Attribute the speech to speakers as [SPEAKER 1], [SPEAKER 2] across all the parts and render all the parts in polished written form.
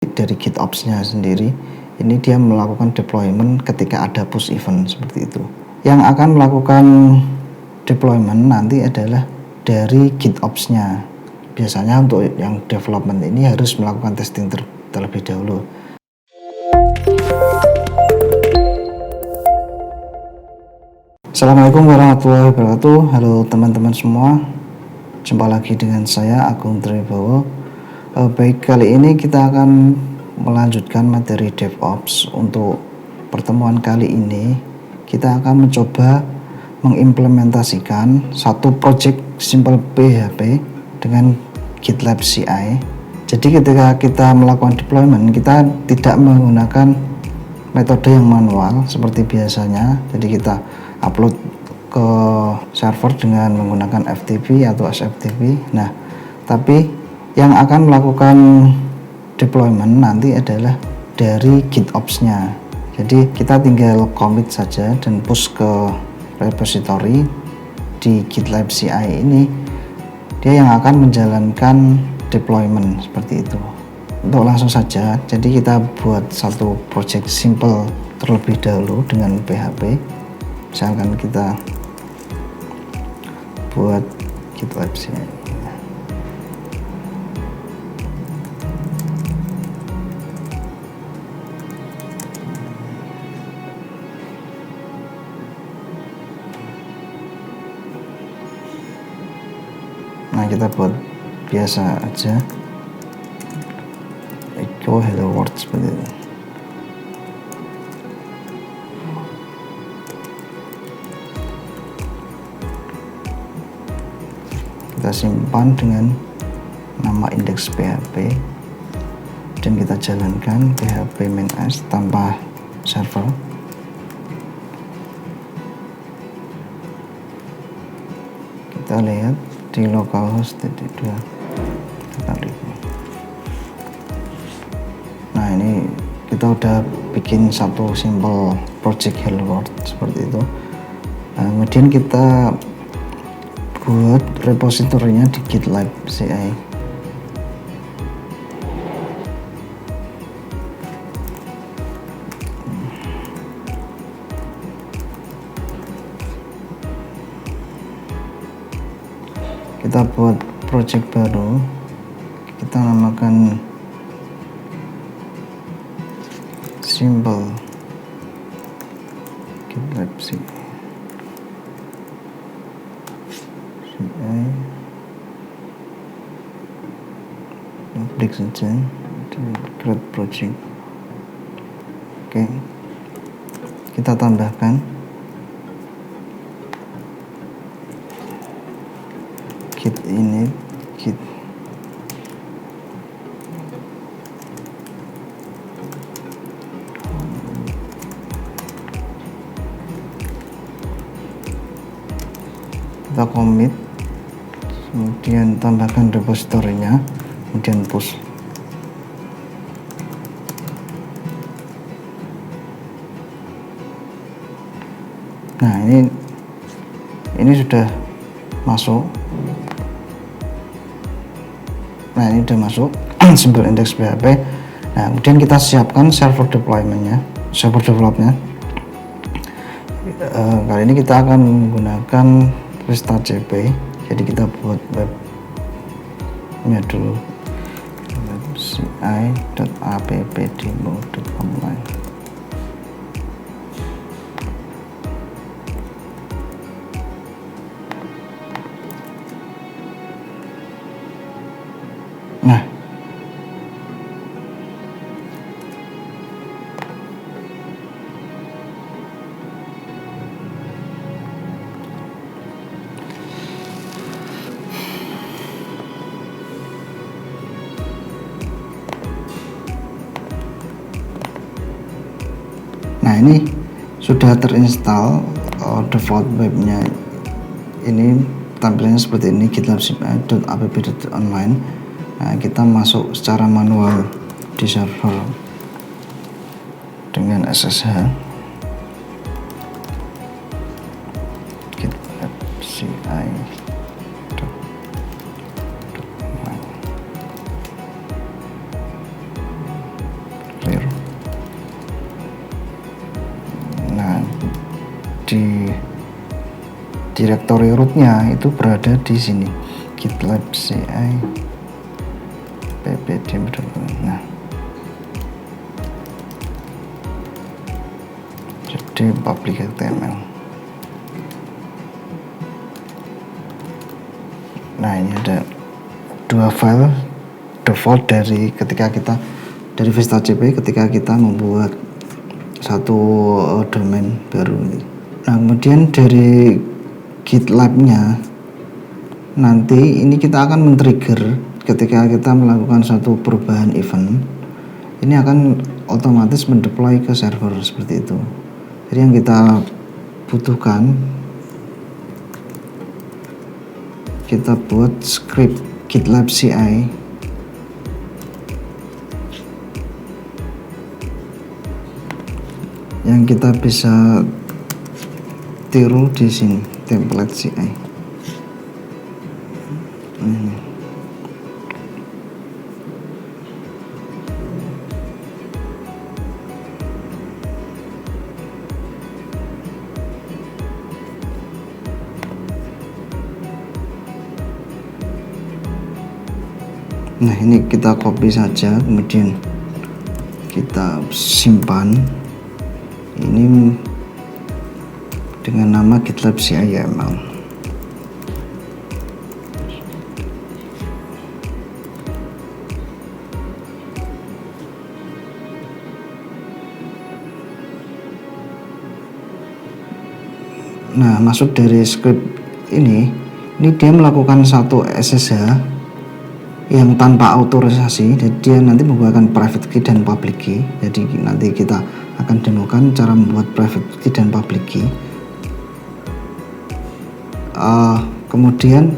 [SPEAKER 1] dari GitOps-nya sendiri, ini dia melakukan deployment ketika ada push event seperti itu. Yang akan melakukan deployment nanti adalah dari GitOps-nya. Biasanya untuk yang development ini harus melakukan testing terlebih dahulu. Assalamualaikum warahmatullahi wabarakatuh. Halo teman-teman semua, jumpa lagi dengan saya Agung Triwibowo. Baik, kali ini kita akan melanjutkan materi DevOps. Untuk pertemuan kali ini kita akan mencoba mengimplementasikan satu project simple PHP dengan GitLab CI. Jadi ketika kita melakukan deployment, kita tidak menggunakan metode yang manual seperti biasanya. Jadi kita upload ke server dengan menggunakan FTP atau SFTP. Nah, tapi yang akan melakukan deployment nanti adalah dari GitOps-nya. Jadi kita tinggal commit saja dan push ke repository di GitLab CI ini. Dia yang akan menjalankan deployment seperti itu. Untuk langsung saja, jadi kita buat satu project simple terlebih dahulu dengan PHP. Misalkan kita buat GitLab CI. Nah, kita buat biasa aja, echo hello world seperti itu. Kita simpan dengan nama index PHP dan kita jalankan PHP main as tanpa server. Kita lihat di localhost 2. Nah, ini kita udah bikin satu simple project hello world seperti itu. Kemudian kita buat repositorinya di GitLab CI. Kita buat project baru, kita namakan simple GitLab CI. Klik saja create project. Oke, kita tambahkan git init git kita commit, kemudian tambahkan repositorinya, kemudian push. Nah, ini sudah masuk. Nah, ini sudah masuk simple index PHP. Nah, kemudian kita siapkan server deploymentnya, server developnya. Kali ini kita akan menggunakan RestaJP. Jadi kita buat webnya dulu, ci.appdemo.online. Nah, ini sudah terinstall default webnya. Ini tampilannya seperti ini, gitlab.app.online. Nah, kita masuk secara manual di server dengan SSH. GitLab CI. di directory rootnya itu berada di sini, GitLab CI ppd. Nah, jadi public HTML. Nah, ini ada dua file default dari ketika kita dari Vista CP ketika kita membuat satu domain baru. Nah, kemudian dari GitLab-nya nanti ini kita akan men-trigger ketika kita melakukan satu perubahan event, ini akan otomatis mendeploy ke server seperti itu. Jadi yang kita butuhkan, kita buat script GitLab CI yang kita bisa tiru di sini, template CI. Nah, ini kita copy saja, kemudian kita simpan ini dengan nama GitLab CI YAML. Nah, maksud dari script ini dia melakukan satu SSH yang tanpa autorisasi. Jadi dia nanti membuatkan private key dan public key. Jadi nanti kita akan demokan cara membuat private key dan public key. Kemudian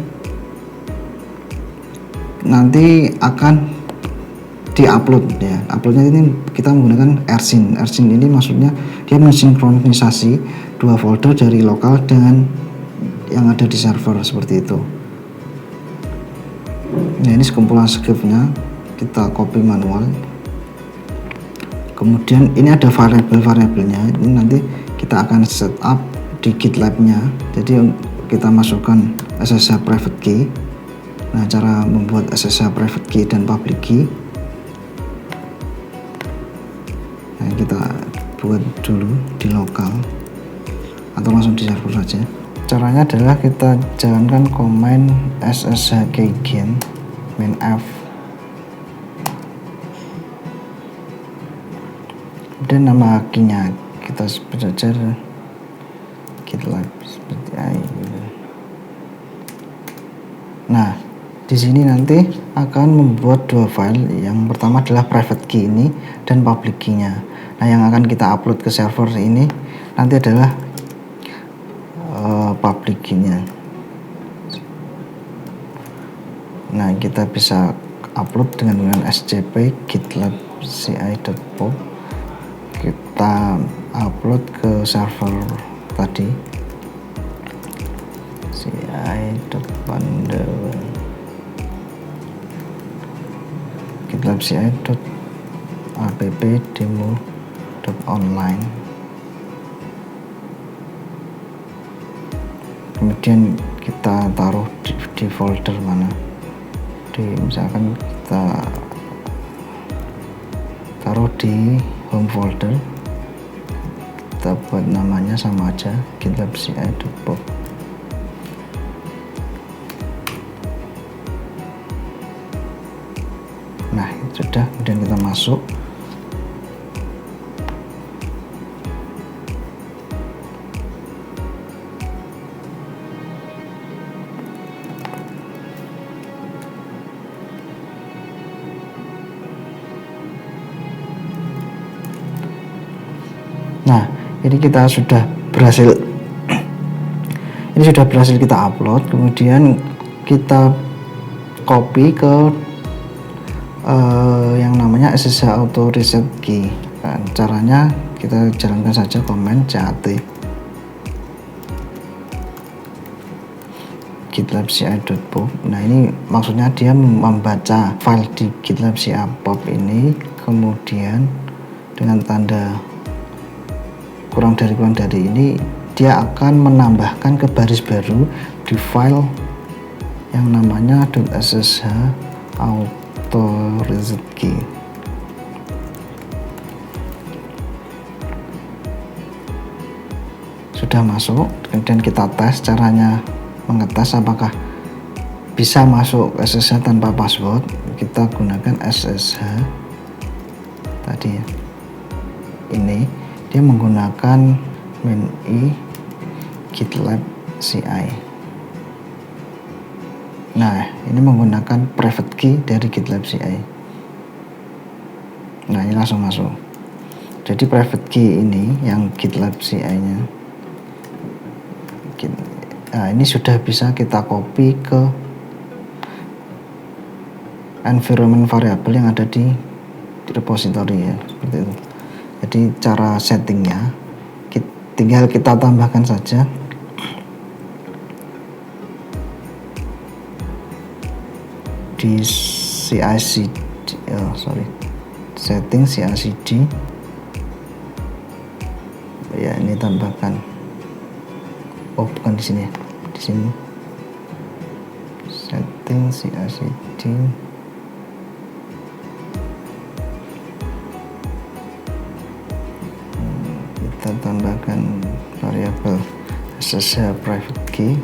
[SPEAKER 1] nanti akan diupload ya. Uploadnya ini kita menggunakan rsync. Rsync ini maksudnya dia mensinkronisasi dua folder dari lokal dengan yang ada di server seperti itu. Nah, ini sekumpulan scriptnya kita copy manual. Kemudian ini ada variabel-variabelnya. Ini nanti kita akan setup di GitLab-nya. Jadi kita masukkan SSH private key. Nah, cara membuat SSH private key dan public key, nah, kita buat dulu di lokal atau langsung di server saja. Caranya adalah kita jalankan command ssh keygen min f, dan nama key-nya kita sebut saja GitLab seperti ini. Nah, di sini nanti akan membuat dua file. Yang pertama adalah private key ini dan public key-nya. Nah, yang akan kita upload ke server ini nanti adalah public key-nya. Nah, kita bisa upload dengan scp gitlab ci.pub. Kita upload ke server tadi ci.bundle gitlab ci.app demo.online. Kemudian kita taruh di folder mana, misalkan kita taruh di home folder, kita buat namanya sama aja gitlab ci.pub. Nah, sudah. Kemudian kita masuk. Nah, ini kita sudah berhasil kita upload. Kemudian kita copy ke yang namanya SSH auto reset key. Nah, caranya kita jalankan saja command cat gitlab ci.pub. Nah, ini maksudnya dia membaca file di gitlab ci.pub ini, kemudian dengan tanda kurang dari ini dia akan menambahkan ke baris baru di file yang namanya .ssh authorized key. Sudah masuk, kemudian kita tes caranya mengetes apakah bisa masuk SSH tanpa password. Kita gunakan SSH tadi ya. Ini dia menggunakan min-i GitLab CI. Nah, ini menggunakan private key dari GitLab CI. Nah, ini langsung masuk. Jadi private key ini yang GitLab CI-nya. Nah, ini sudah bisa kita copy ke environment variable yang ada di repository ya, seperti itu. Jadi cara settingnya tinggal kita tambahkan saja di CI/CD, setting CI/CD ya, ini tambahkan, oh bukan di sini, di sini setting CI/CD. Kita tambahkan variabel SSH private key.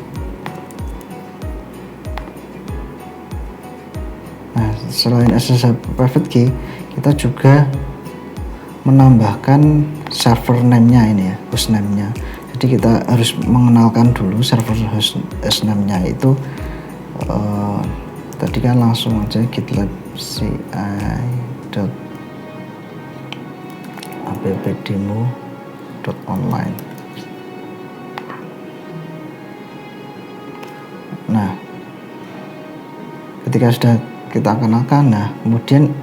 [SPEAKER 1] Nah, selain SSH private key, kita juga menambahkan server name-nya ini ya, host name-nya. Jadi kita harus mengenalkan dulu server host name-nya itu. Tadi kan langsung aja GitLab ci.appdemo.online. Nah, ketika sudah kita kenalkan, nah kemudian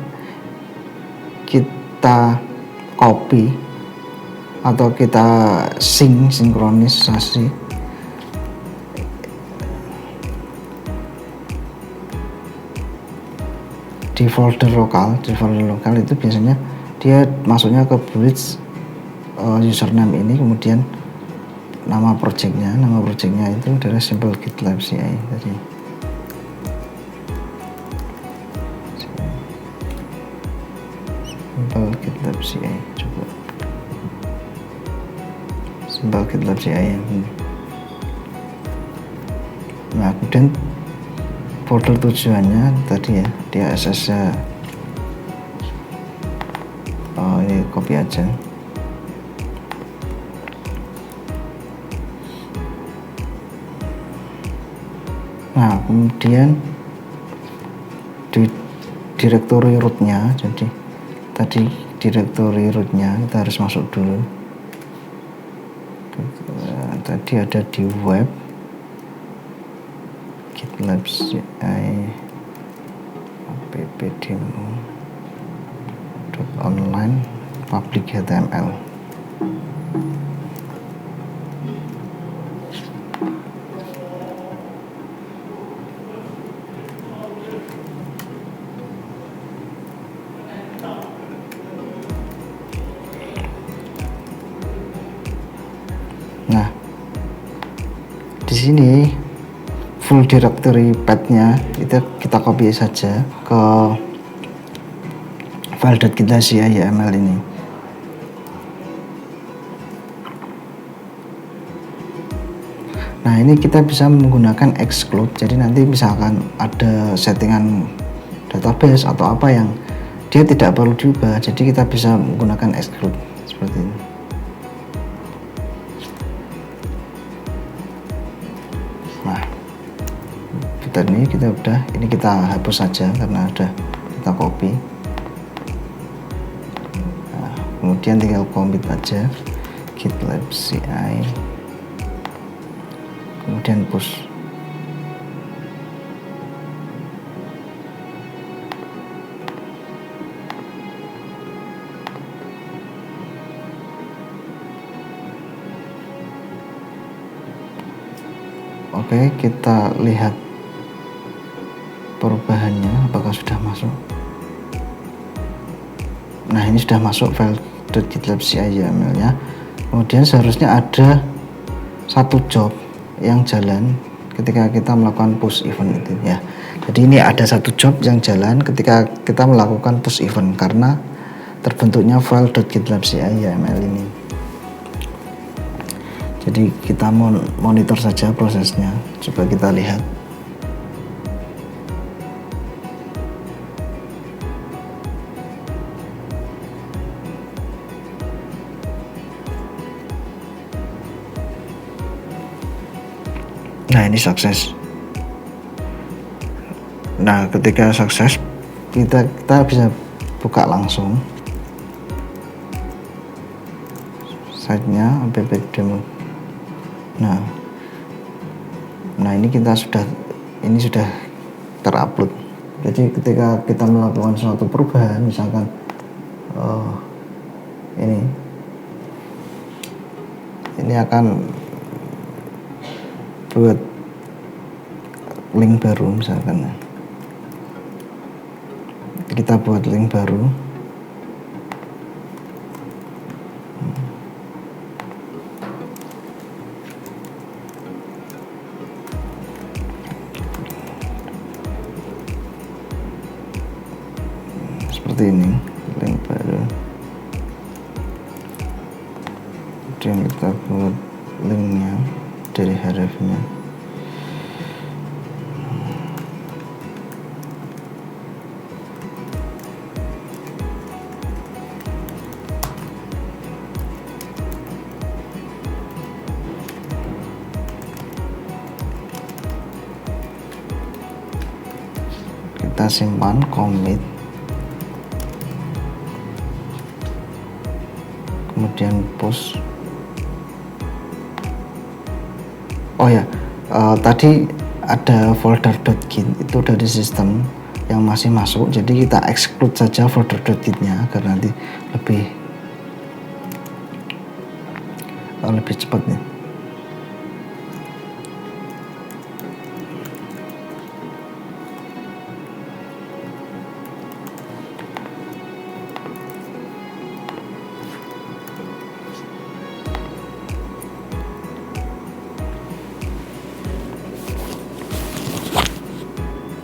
[SPEAKER 1] kita copy atau kita sinkronisasi di folder lokal. Di folder lokal itu biasanya dia masuknya ke bridge username ini, kemudian nama projectnya itu adalah simple GitLab CI tadi. Simple GitLab CI, coba simple GitLab CI ya. Nah, kemudian folder tujuannya tadi ya, dia SSH. Oh, ini copy aja. Nah, kemudian di directory rootnya, jadi tadi directory rootnya kita harus masuk dulu. Tadi ada di web GitLab CI appdemo.online public HTML. Nah, di sini full directory path-nya itu kita copy saja ke file.gitlaci.yml ini. Nah, ini kita bisa menggunakan exclude. Jadi nanti misalkan ada settingan database atau apa yang dia tidak perlu diubah, jadi kita bisa menggunakan exclude seperti ini. Nah, ini kita udah, ini kita hapus saja karena udah kita copy. Nah, kemudian tinggal commit aja GitLab CI, kemudian push. Oke, kita lihat perubahannya apakah sudah masuk. Nah, ini sudah masuk file .gitlab CI YAML nya. Kemudian seharusnya ada satu job yang jalan ketika kita melakukan push event itu ya. Jadi ini ada satu job yang jalan ketika kita melakukan push event karena terbentuknya file .gitlab.ci YAML ini. Jadi kita monitor saja prosesnya, coba kita lihat. Nah ini sukses. Nah ketika sukses kita bisa buka langsung site-nya app demo. Nah ini kita sudah terupload. Jadi ketika kita melakukan suatu perubahan, misalkan ini akan buat link baru, misalkan kita buat link baru. Seperti ini, link baru. Kemudian kita buat linknya dari href-nya. Kita simpan, commit, kemudian push. Oh ya, tadi ada folder .git itu dari sistem yang masih masuk, jadi kita exclude saja folder .git-nya agar nanti lebih cepat nih.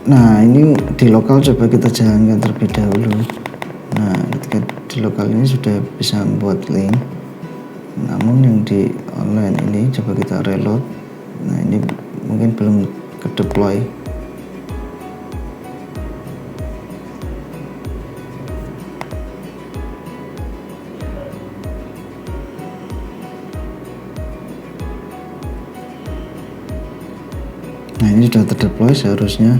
[SPEAKER 1] Nah ini di lokal coba kita jalankan terlebih dahulu. Nah ketika di lokal ini sudah bisa membuat link, namun yang di online ini coba kita reload. Nah ini mungkin belum ke deploy. Nah ini sudah terdeploy, seharusnya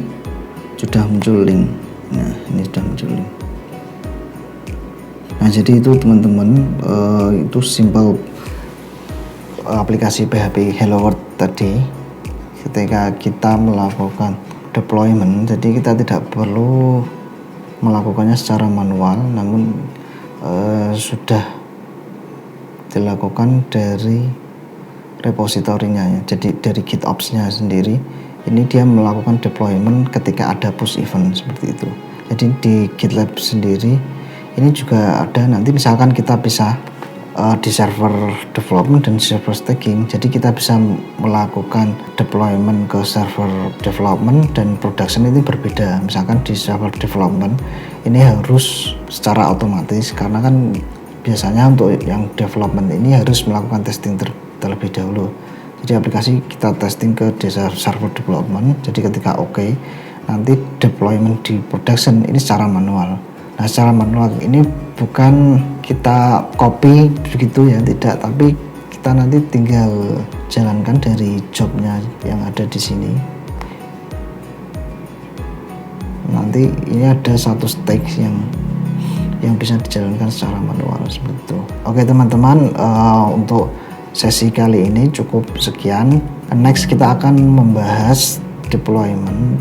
[SPEAKER 1] sudah muncul link. Nah ini sudah muncul link. Nah jadi itu teman-teman, itu simple aplikasi PHP Hello World tadi. Ketika kita melakukan deployment, jadi kita tidak perlu melakukannya secara manual, namun sudah dilakukan dari repositorinya ya. Jadi dari GitOps-nya sendiri ini dia melakukan deployment ketika ada push event seperti itu. Jadi di GitLab sendiri ini juga ada, nanti misalkan kita bisa di server development dan server staging, jadi kita bisa melakukan deployment ke server development dan production ini berbeda. Misalkan di server development ini harus secara otomatis, karena kan biasanya untuk yang development ini harus melakukan testing terlebih dahulu. Jadi aplikasi kita testing ke server development, jadi ketika oke, nanti deployment di production ini secara manual. Nah secara manual ini bukan kita copy begitu ya, tidak, tapi kita nanti tinggal jalankan dari jobnya yang ada di sini. Nanti ini ada satu stage yang bisa dijalankan secara manual seperti itu. Oke teman-teman, untuk sesi kali ini cukup sekian. Next kita akan membahas deployment,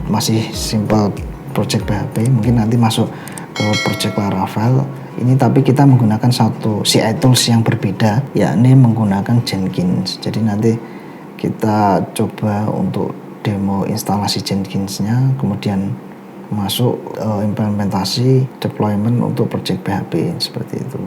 [SPEAKER 1] masih simple project PHP, mungkin nanti masuk ke project Laravel ini, tapi kita menggunakan satu CI tools yang berbeda, yakni menggunakan Jenkins. Jadi nanti kita coba untuk demo instalasi Jenkinsnya, kemudian masuk implementasi deployment untuk project PHP seperti itu.